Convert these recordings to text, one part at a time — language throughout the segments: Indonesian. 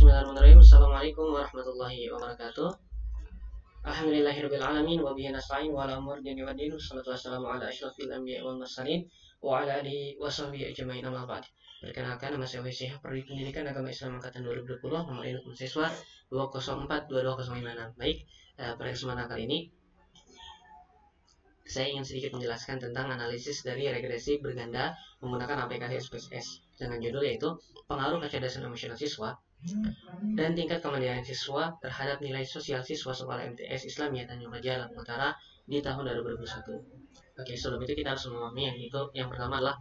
Bismillahirrahmanirrahim. Assalamualaikum warahmatullahi wabarakatuh. Alhamdulillahirrahmanirrahim. Wa bihi nasta'in wa ala umur dini wa din. Wassalatu wassalamu ala asyrafil anbiya wal mursalin wa ala alihi wa sahbihi ajma'in, amma ba'd. Perkenalkan, nama saya Wesi, Prodi Pendidikan Agama Islam angkatan 2020, nomor induk mahasiswa 204-22056. Baik, pada kesempatan kali ini saya ingin sedikit menjelaskan tentang analisis dari regresi berganda menggunakan aplikasi SPSS dengan judul yaitu pengaruh kecerdasan emosional siswa dan tingkat kemandirian siswa terhadap nilai sosial siswa sekolah MTS Islamiyah Tanjung Raja Lampung Utara di tahun 2021. Oke, sebelum itu kita harus memahami yang pertama adalah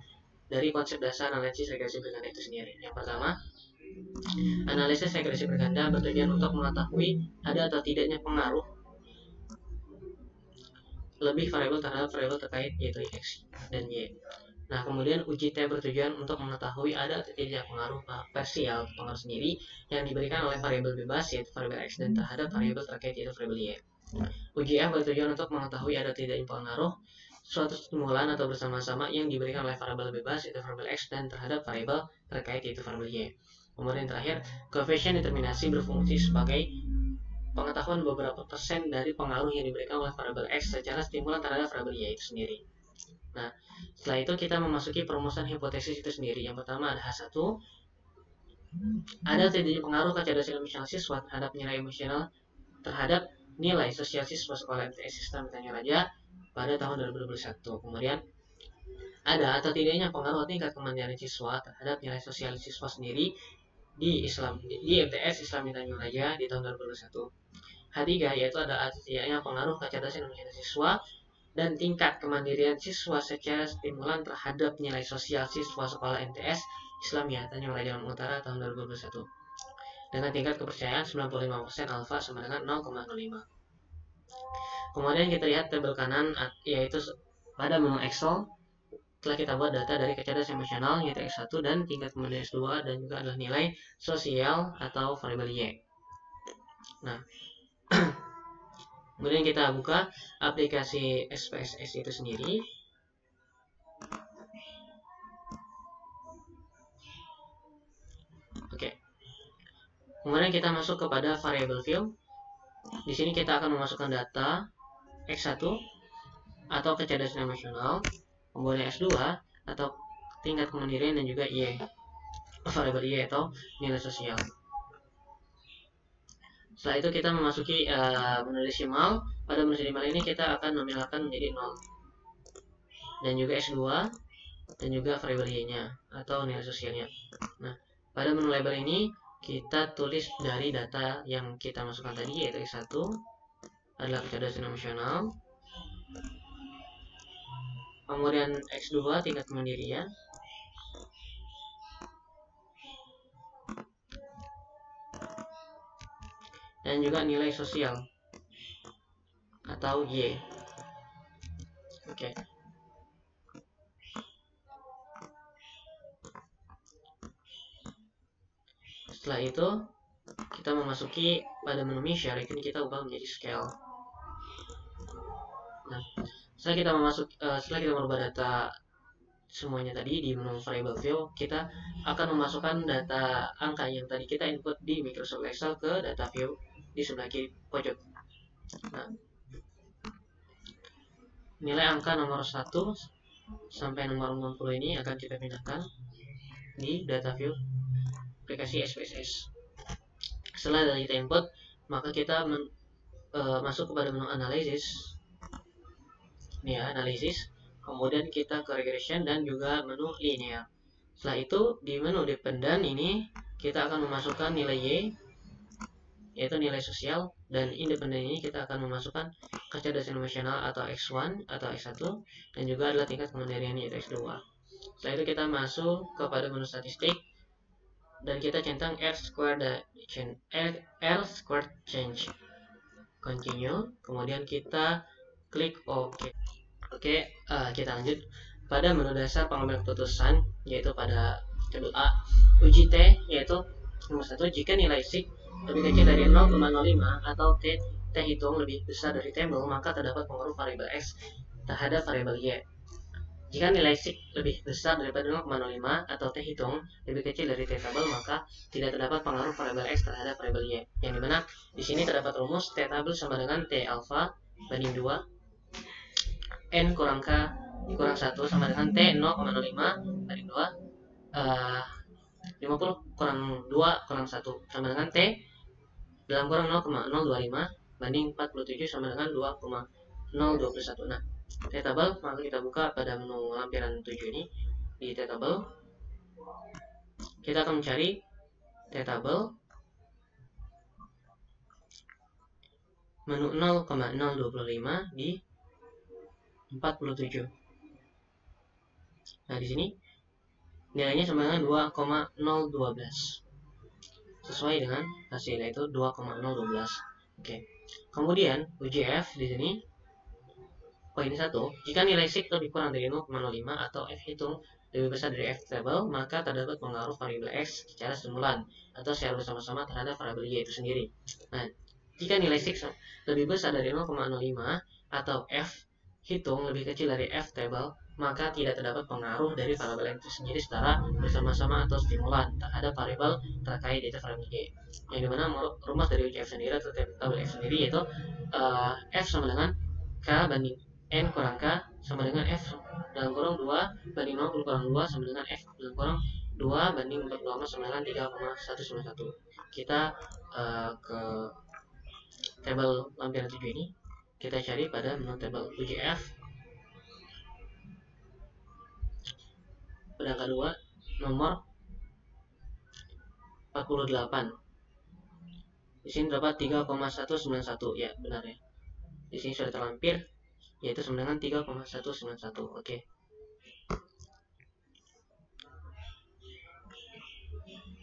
dari konsep dasar analisis regresi berganda itu sendiri. Yang pertama, analisis regresi berganda bertujuan untuk mengetahui ada atau tidaknya pengaruh lebih variabel terhadap variabel terkait yaitu X dan Y. Nah, kemudian uji T bertujuan untuk mengetahui ada atau tidak pengaruh parsial, pengaruh sendiri yang diberikan oleh variabel bebas yaitu variabel X dan terhadap variabel terkait yaitu variabel Y. Uji F bertujuan untuk mengetahui ada tidaknya pengaruh suatu stimulan atau bersama-sama yang diberikan oleh variabel bebas yaitu variabel X dan terhadap variabel terkait yaitu variabel Y. Kemudian terakhir, koefisien determinasi berfungsi sebagai pengetahuan beberapa persen dari pengaruh yang diberikan oleh variabel X secara stimulan terhadap variabel Y itu sendiri. Nah, setelah itu kita memasuki perumusan hipotesis itu sendiri. Yang pertama ada H1, ada tidaknya pengaruh kecerdasan emosional siswa terhadap nilai emosional terhadap nilai sosial siswa sekolah MTS Islam Tanjung Raja pada tahun 2021. Kemudian ada atau tidaknya pengaruh tingkat kemandirian siswa terhadap nilai sosial siswa sendiri di MTS Islam Tanjung Raja di tahun 2021. H3 yaitu ada tidaknya pengaruh kecerdasan emosional siswa dan tingkat kemandirian siswa secara stimulan terhadap nilai sosial siswa sekolah MTS Islamiyah Tanjung Raja Lampung Utara tahun 2021 dengan tingkat kepercayaan 95% alfa sama dengan 0,05. Kemudian kita lihat tabel kanan yaitu pada menu Excel telah kita buat data dari kecerdasan emosional yaitu X1 dan tingkat kemandirian X2 dan juga adalah nilai sosial atau variabel Y. Nah, kemudian kita buka aplikasi SPSS itu sendiri. Oke. Kemudian kita masuk kepada variable field. Di sini kita akan memasukkan data X1 atau kecerdasan emosional, kemudian S2 atau tingkat kemandirian dan juga Y, variabel Y atau nilai sosial. Setelah itu kita memasuki menu desimal. Pada menu desimal ini kita akan nominalkan menjadi 0 dan juga S2 dan juga variabel Y-nya atau nilai sosialnya. Nah, pada menu label ini kita tulis dari data yang kita masukkan tadi yaitu X1 adalah kecerdasan emosional, kemudian X2 tingkat kemandirian, dan juga nilai sosial atau Y. Oke. Setelah itu kita memasuki pada menu measure, ini kita ubah menjadi scale. Nah, setelah kita merubah data semuanya tadi di menu variable view, kita akan memasukkan data angka yang tadi kita input di Microsoft Excel ke data view di sebelah kiri pojok. Nah, nilai angka nomor 1 sampai nomor 60 ini akan kita pindahkan di data view aplikasi SPSS. Setelah kita input, maka kita masuk kepada menu analisis. Ini ya, analisis. Kemudian kita ke regression dan juga menu linear. Setelah itu di menu dependent ini kita akan memasukkan nilai Y yaitu nilai sosial, dan independen ini kita akan memasukkan kecerdasan emosional atau X1 atau X1 dan juga adalah tingkat kemandirian yaitu X2. Setelah itu kita masuk kepada menu statistik dan kita centang R squared change, continue, kemudian kita klik OK. Oke, kita lanjut pada menu dasar pengambilan keputusan yaitu pada tabel A. Uji T yaitu nomor 1, jika nilai sig lebih kecil dari 0,05 atau T hitung lebih besar dari tabel, maka terdapat pengaruh variabel X terhadap variabel Y. Jika nilai sig lebih besar daripada 0,05 atau t hitung lebih kecil dari t tabel, maka tidak terdapat pengaruh variabel x terhadap variabel y. Yang dimana di sini terdapat rumus t tabel sama dengan t alpha banding 2 n kurang k kurang 1 sama dengan t 0,05 banding 2 50 kurang 2 kurang 1 sama dengan t dalam kurang 0,025 banding 47 sama dengan 2,021. Nah, t tabel, maka kita buka pada menu lampiran 7 ini. Di t tabel kita akan mencari t tabel menu 0,025 di 47. Nah, di sini nilainya sama dengan 2,012 sesuai dengan hasil, yaitu 2,012. Oke. Kemudian UJF di sini poin 1, jika nilai sig lebih kurang dari 0,05 atau f hitung lebih besar dari f tabel, maka terdapat pengaruh variabel x secara stimulan atau secara bersama-sama terhadap variabel y itu sendiri. Nah, jika nilai sig lebih besar dari 0,05 atau f hitung lebih kecil dari f tabel, maka tidak terdapat pengaruh dari variabel itu sendiri secara bersama-sama atau stimulan terhadap variabel terkait, yaitu variabel y. Yang dimana rumus dari UJF sendiri atau tabel f sendiri yaitu f sama dengan k banding n kurang k sama dengan f dalam kurung 2 banding 50 kurang 2 sama dengan f dalam kurung 2 banding 4,4 sama dengan 3,191. Kita ke tabel lampiran 7 ini, kita cari pada menu tabel UJF pada angka 2 nomor 48. Di sini terdapat 3,191, ya benar ya. Di sini sudah terlampir, yaitu sama dengan 3,191. Oke.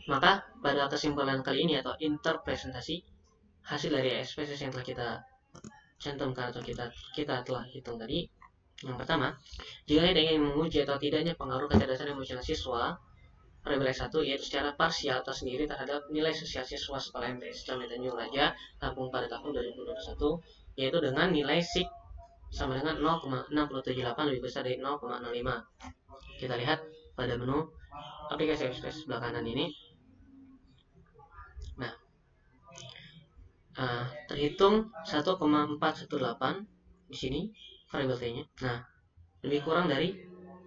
Maka pada kesimpulan kali ini atau interpresentasi hasil dari SPSS yang telah kita cantumkan atau kita telah hitung tadi, yang pertama, jika kita ingin menguji atau tidaknya pengaruh kecerdasan emosional siswa variabel X1, yaitu secara parsial atau sendiri terhadap nilai sosial siswa sekolah MTS Islam Tanjung Raja Lampung pada tahun 2021, yaitu dengan nilai sig sama dengan 0,678 lebih besar dari 0,05. Kita lihat pada menu aplikasi SPS sebelah kanan ini. Nah, terhitung 1,418 di sini variabel t-nya. Nah, lebih kurang dari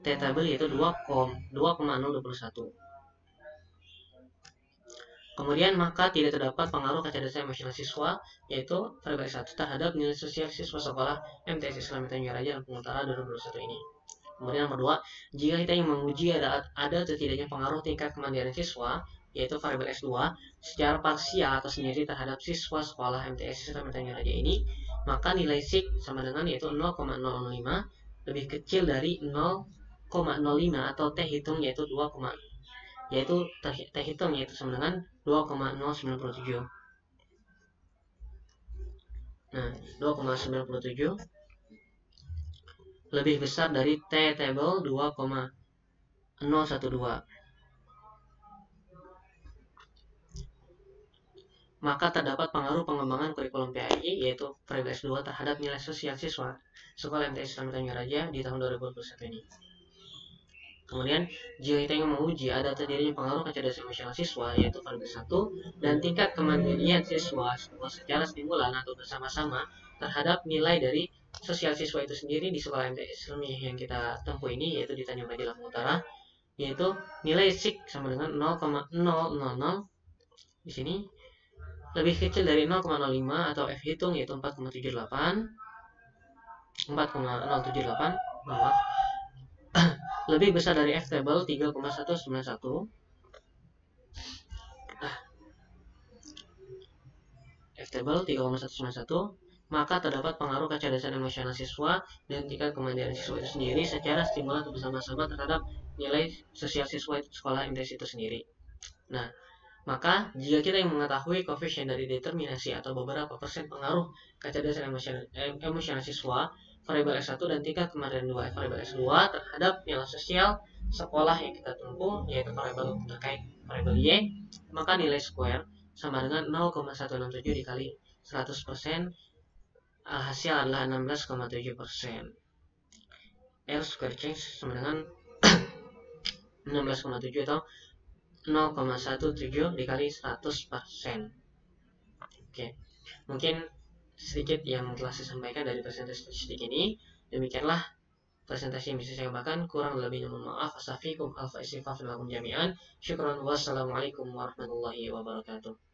t tabel yaitu 2,021. Kemudian maka tidak terdapat pengaruh kecerdasan emosional siswa yaitu variabel X1 terhadap nilai sosial siswa sekolah MTS Islam Tanjung Raja Lampung Utara 2021 ini. Kemudian nomor 2, jika kita ingin menguji ada atau tidaknya pengaruh tingkat kemandirian siswa yaitu variabel X2 secara parsial atau sendiri terhadap siswa sekolah MTS Islam Tanjung Raja ini, maka nilai sig sama dengan yaitu 0,05 lebih kecil dari 0,05 atau t hitung yaitu t hitung yaitu sama dengan 2,097. Nah, 2,97 lebih besar dari t table 2,012. Maka terdapat pengaruh pengembangan kurikulum PAI yaitu variabel X2 terhadap nilai sosial siswa sekolah MTS Islam Tanjung Raja di tahun 2021 ini. Kemudian, jika kita ingin menguji ada terjadinya pengaruh kecerdasan emosional siswa yaitu variabel 1 dan tingkat kemandirian siswa secara stimulan atau bersama-sama terhadap nilai dari sosial siswa itu sendiri di sekolah MTS Islam yang kita tempuh ini yaitu di Tanjung Raja Lampung Utara, yaitu nilai sig sama dengan 0,000 di sini lebih kecil dari 0,05 atau f hitung yaitu 4,078 maaf lebih besar dari f table 3,191. F table 3,191, maka terdapat pengaruh kecerdasan emosional siswa dan tingkat kemandirian siswa itu sendiri secara stimulan bersama-sama terhadap nilai sosial siswa sekolah MTS itu sendiri. Nah, maka jika kita ingin mengetahui koefisien dari determinasi atau beberapa persen pengaruh kecerdasan emosional siswa variabel X1 dan tingkat kemandirian variabel X2 terhadap nilai sosial sekolah yang kita tempuh yaitu variabel terkait variabel Y, maka nilai square sama dengan 0,167 dikali 100%, hasil adalah 16,7%. R square change sama dengan 16,7 atau 0,17 dikali 100%. Oke, mungkin sedikit yang telah saya sampaikan dari presentasi statistik ini. Demikianlah presentasi yang bisa saya bagikan. Kurang lebihnya mohon maaf. Astaghfirullahaladzim. Syukran. Wassalamualaikum warahmatullahi wabarakatuh.